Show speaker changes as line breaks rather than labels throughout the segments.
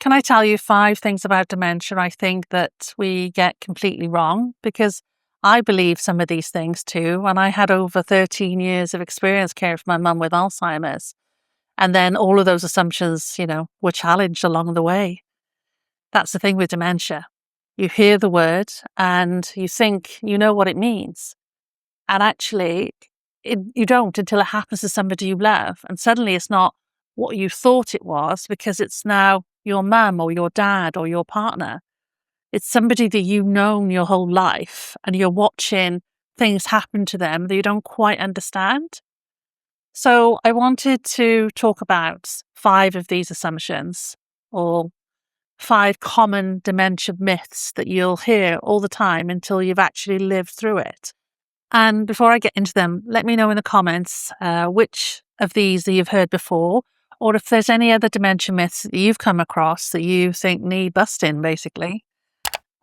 Can I tell you 5 things about dementia I think that we get completely wrong? Because I believe some of these things too. And I had over 13 years of experience caring for my mum with Alzheimer's. And then all of those assumptions, were challenged along the way. That's the thing with dementia. You hear the word and you think you know what it means. And actually, you don't until it happens to somebody you love. And suddenly it's not what you thought it was because it's now your mum or your dad or your partner. It's somebody that you've known your whole life and you're watching things happen to them that you don't quite understand. So I wanted to talk about 5 of these assumptions or 5 common dementia myths that you'll hear all the time until you've actually lived through it. And before I get into them, let me know in the comments which of these that you've heard before, or if there's any other dementia myths that you've come across that you think need busting, basically.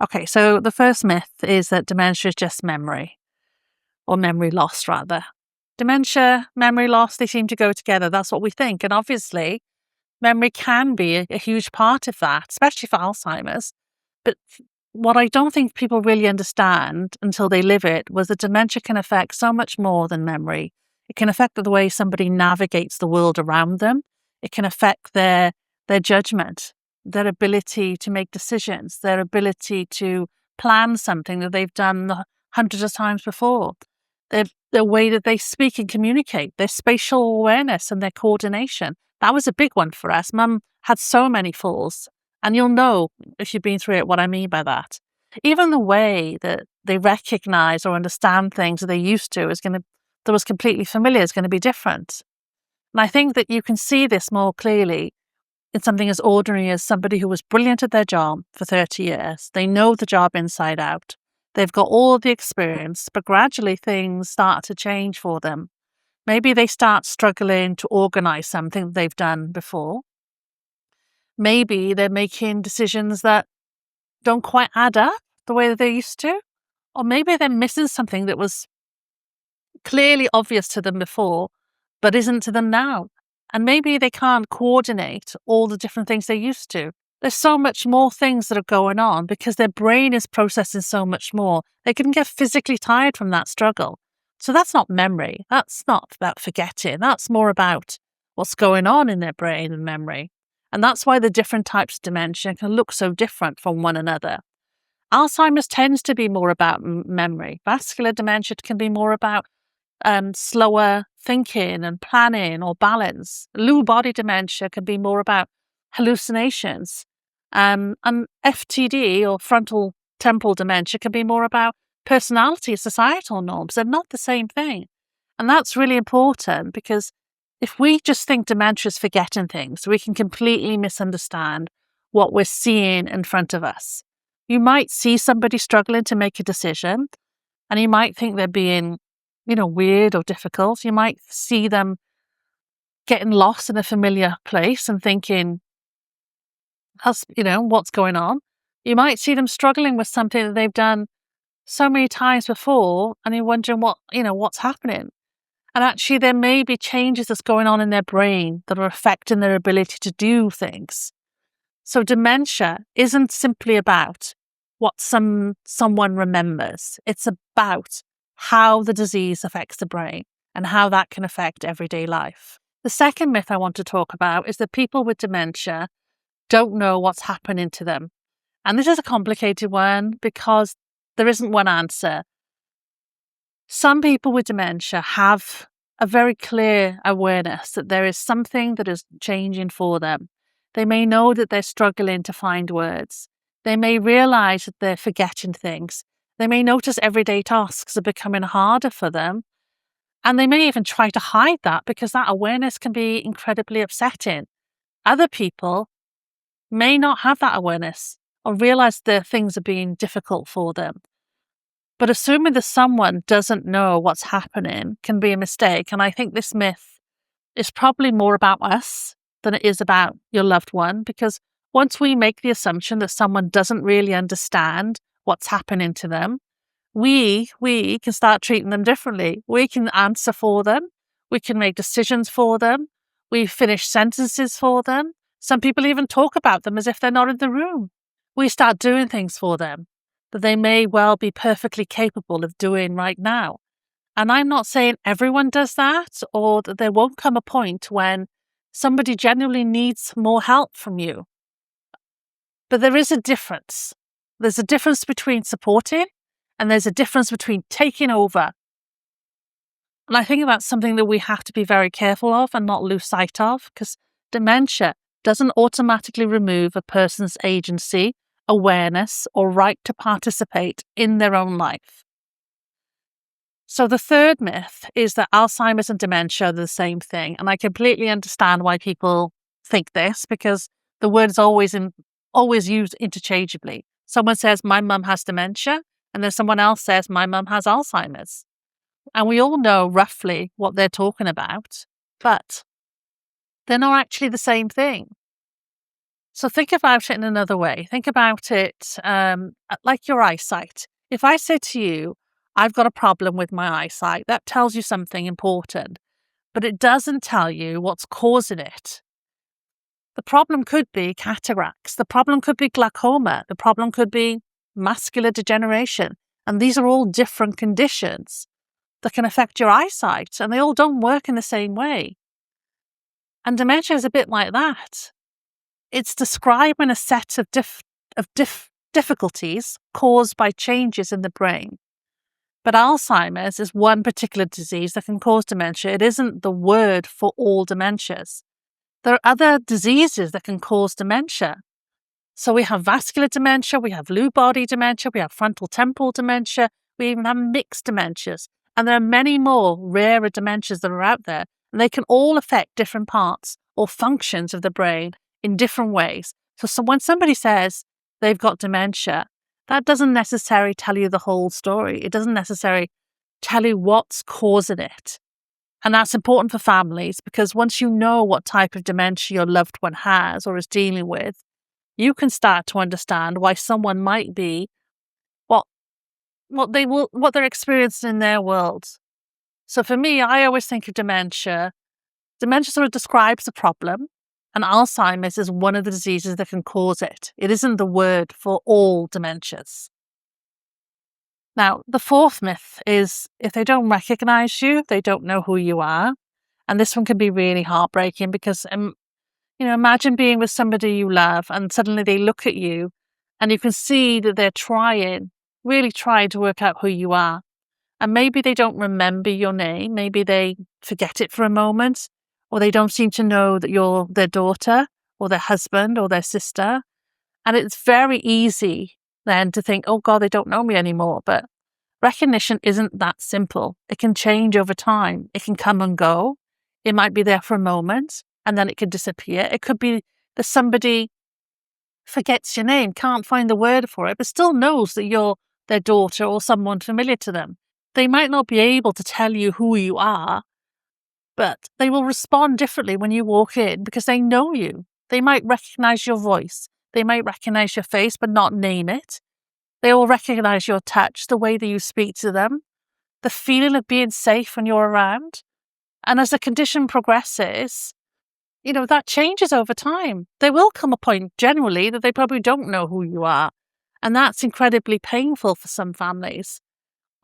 Okay, so the first myth is that dementia is just memory, or memory loss, rather. Dementia, memory loss, they seem to go together. That's what we think. And obviously, memory can be a huge part of that, especially for Alzheimer's. But what I don't think people really understand until they live it was that dementia can affect so much more than memory. It can affect the way somebody navigates the world around them. It can affect their judgment, their ability to make decisions, their ability to plan something that they've done hundreds of times before, the way that they speak and communicate, their spatial awareness and their coordination. That was a big one for us. Mum had so many falls, and you'll know if you've been through it what I mean by that. Even the way that they recognize or understand things that they used to that was completely familiar is going to be different. And I think that you can see this more clearly in something as ordinary as somebody who was brilliant at their job for 30 years. They know the job inside out. They've got all the experience, but gradually things start to change for them. Maybe they start struggling to organize something that they've done before. Maybe they're making decisions that don't quite add up the way that they used to. Or maybe they're missing something that was clearly obvious to them before, but isn't to them now. And maybe they can't coordinate all the different things they used to. There's so much more things that are going on because their brain is processing so much more. They can get physically tired from that struggle. So that's not memory. That's not about forgetting. That's more about what's going on in their brain and memory. And that's why the different types of dementia can look so different from one another. Alzheimer's tends to be more about memory. Vascular dementia can be more about slower thinking and planning or balance. Lewy body dementia can be more about hallucinations. And FTD or frontotemporal dementia can be more about personality, societal norms. They're not the same thing. And that's really important because if we just think dementia is forgetting things, we can completely misunderstand what we're seeing in front of us. You might see somebody struggling to make a decision and you might think they're being, weird or difficult. You might see them getting lost in a familiar place and thinking, what's going on? You might see them struggling with something that they've done so many times before and you're wondering what's happening. And actually there may be changes that's going on in their brain that are affecting their ability to do things. So dementia isn't simply about what someone remembers. It's about how the disease affects the brain and how that can affect everyday life. The second myth I want to talk about is that people with dementia don't know what's happening to them. And this is a complicated one because there isn't one answer. Some people with dementia have a very clear awareness that there is something that is changing for them. They may know that they're struggling to find words. They may realize that they're forgetting things. They may notice everyday tasks are becoming harder for them. And they may even try to hide that because that awareness can be incredibly upsetting. Other people may not have that awareness or realize that things are being difficult for them. But assuming that someone doesn't know what's happening can be a mistake. And I think this myth is probably more about us than it is about your loved one, because once we make the assumption that someone doesn't really understand what's happening to them, we can start treating them differently. We can answer for them. We can make decisions for them. We finish sentences for them. Some people even talk about them as if they're not in the room. We start doing things for them that they may well be perfectly capable of doing right now. And I'm not saying everyone does that, or that there won't come a point when somebody genuinely needs more help from you. But there is a difference. There's a difference between supporting and there's a difference between taking over. And I think that's something that we have to be very careful of and not lose sight of, because dementia doesn't automatically remove a person's agency, awareness, or right to participate in their own life. So the third myth is that Alzheimer's and dementia are the same thing. And I completely understand why people think this, because the word is always used interchangeably. Someone says, my mum has dementia, and then someone else says, my mum has Alzheimer's. And we all know roughly what they're talking about, but they're not actually the same thing. So think about it in another way. Think about it like your eyesight. If I say to you, I've got a problem with my eyesight, that tells you something important, but it doesn't tell you what's causing it. The problem could be cataracts. The problem could be glaucoma. The problem could be macular degeneration. And these are all different conditions that can affect your eyesight, and they all don't work in the same way. And dementia is a bit like that. It's describing a set of difficulties caused by changes in the brain. But Alzheimer's is one particular disease that can cause dementia. It isn't the word for all dementias. There are other diseases that can cause dementia. So we have vascular dementia, we have Lewy body dementia, we have frontotemporal dementia, we even have mixed dementias. And there are many more rarer dementias that are out there, and they can all affect different parts or functions of the brain in different ways. So when somebody says they've got dementia, that doesn't necessarily tell you the whole story. It doesn't necessarily tell you what's causing it. And that's important for families, because once you know what type of dementia your loved one has or is dealing with, you can start to understand why someone might be what they're experiencing in their world. So for me, I always think of dementia. Dementia sort of describes the problem, and Alzheimer's is one of the diseases that can cause it. It isn't the word for all dementias. Now, the fourth myth is if they don't recognize you, they don't know who you are. And this one can be really heartbreaking, because imagine being with somebody you love and suddenly they look at you and you can see that they're really trying to work out who you are. And maybe they don't remember your name. Maybe they forget it for a moment, or they don't seem to know that you're their daughter or their husband or their sister. And it's very easy then to think, oh God, they don't know me anymore. But recognition isn't that simple. It can change over time. It can come and go. It might be there for a moment and then it can disappear. It could be that somebody forgets your name, can't find the word for it, but still knows that you're their daughter or someone familiar to them. They might not be able to tell you who you are, but they will respond differently when you walk in because they know you. They might recognize your voice. They might recognize your face, but not name it. They will recognize your touch, the way that you speak to them, the feeling of being safe when you're around. And as the condition progresses, that changes over time. There will come a point generally that they probably don't know who you are. And that's incredibly painful for some families.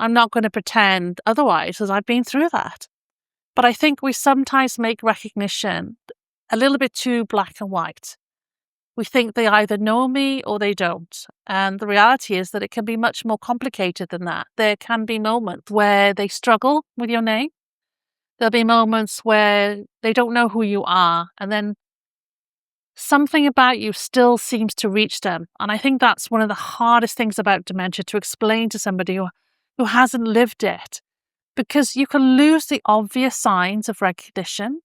I'm not going to pretend otherwise, as I've been through that. But I think we sometimes make recognition a little bit too black and white. We think they either know me or they don't. And the reality is that it can be much more complicated than that. There can be moments where they struggle with your name. There'll be moments where they don't know who you are. And then something about you still seems to reach them. And I think that's one of the hardest things about dementia, to explain to somebody who hasn't lived it. Because you can lose the obvious signs of recognition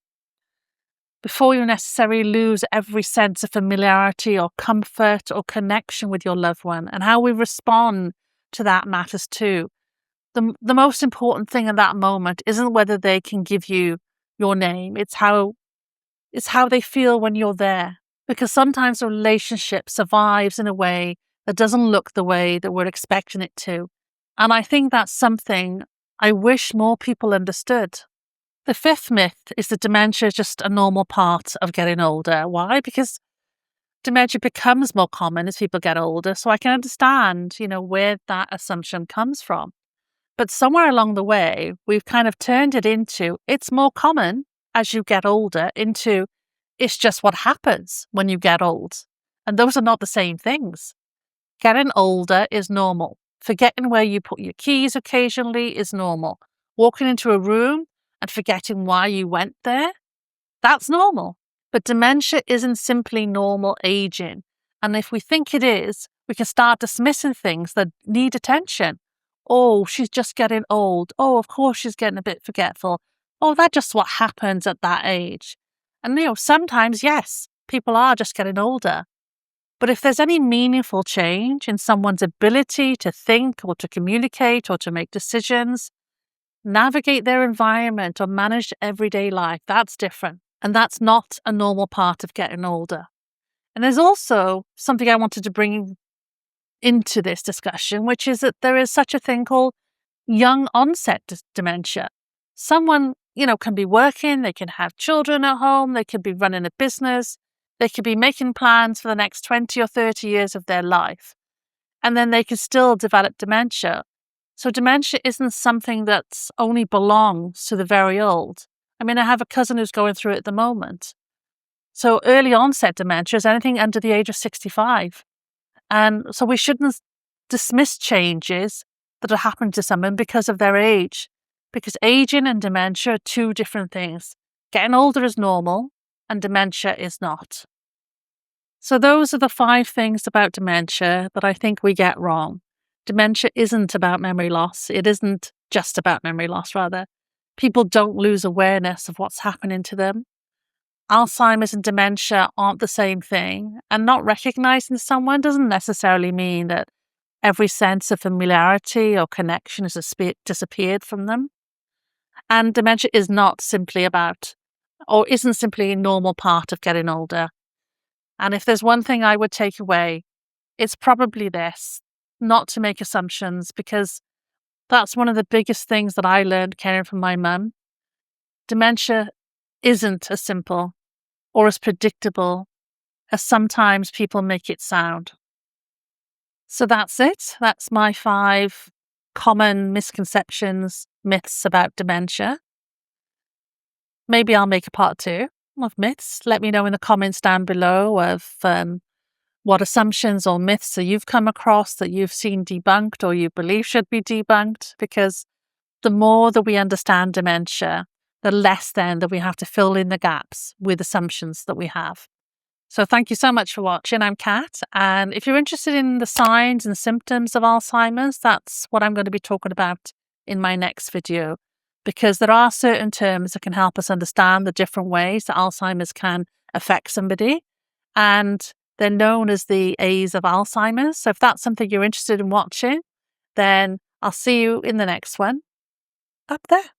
before you necessarily lose every sense of familiarity or comfort or connection with your loved one. And how we respond to that matters too. The most important thing in that moment isn't whether they can give you your name. It's how they feel when you're there. Because sometimes a relationship survives in a way that doesn't look the way that we're expecting it to. And I think that's something I wish more people understood. The fifth myth is that dementia is just a normal part of getting older. Why? Because dementia becomes more common as people get older. So I can understand, where that assumption comes from. But somewhere along the way, we've kind of turned it into it's more common as you get older into it's just what happens when you get old. And those are not the same things. Getting older is normal. Forgetting where you put your keys occasionally is normal. Walking into a room and forgetting why you went there, that's normal. But dementia isn't simply normal aging. And if we think it is, we can start dismissing things that need attention. Oh, she's just getting old. Oh, of course she's getting a bit forgetful. Oh, that's just what happens at that age. And, sometimes, yes, people are just getting older. But if there's any meaningful change in someone's ability to think or to communicate or to make decisions, navigate their environment or manage everyday life, that's different. And that's not a normal part of getting older. And there's also something I wanted to bring into this discussion, which is that there is such a thing called young onset dementia. Someone, can be working, they can have children at home, they could be running a business, they could be making plans for the next 20 or 30 years of their life. And then they can still develop dementia. So dementia isn't something that only belongs to the very old. I mean, I have a cousin who's going through it at the moment. So early onset dementia is anything under the age of 65. And so we shouldn't dismiss changes that are happening to someone because of their age. Because aging and dementia are two different things. Getting older is normal and dementia is not. So those are the 5 things about dementia that I think we get wrong. Dementia isn't about memory loss. It isn't just about memory loss, rather. People don't lose awareness of what's happening to them. Alzheimer's and dementia aren't the same thing, and not recognizing someone doesn't necessarily mean that every sense of familiarity or connection has disappeared from them. And dementia is not simply about, or isn't simply a normal part of getting older. And if there's one thing I would take away, it's probably this: not to make assumptions, because that's one of the biggest things that I learned caring for my mum. Dementia isn't as simple or as predictable as sometimes people make it sound. So that's it. That's my 5 common misconceptions, myths about dementia. Maybe I'll make a part 2 of myths. Let me know in the comments down below of what assumptions or myths that you've come across that you've seen debunked or you believe should be debunked, because the more that we understand dementia, the less then that we have to fill in the gaps with assumptions that we have. So thank you so much for watching. I'm Kat, and if you're interested in the signs and symptoms of Alzheimer's, that's what I'm going to be talking about in my next video, because there are certain terms that can help us understand the different ways that Alzheimer's can affect somebody, and they're known as the A's of Alzheimer's. So if that's something you're interested in watching, then I'll see you in the next one up there.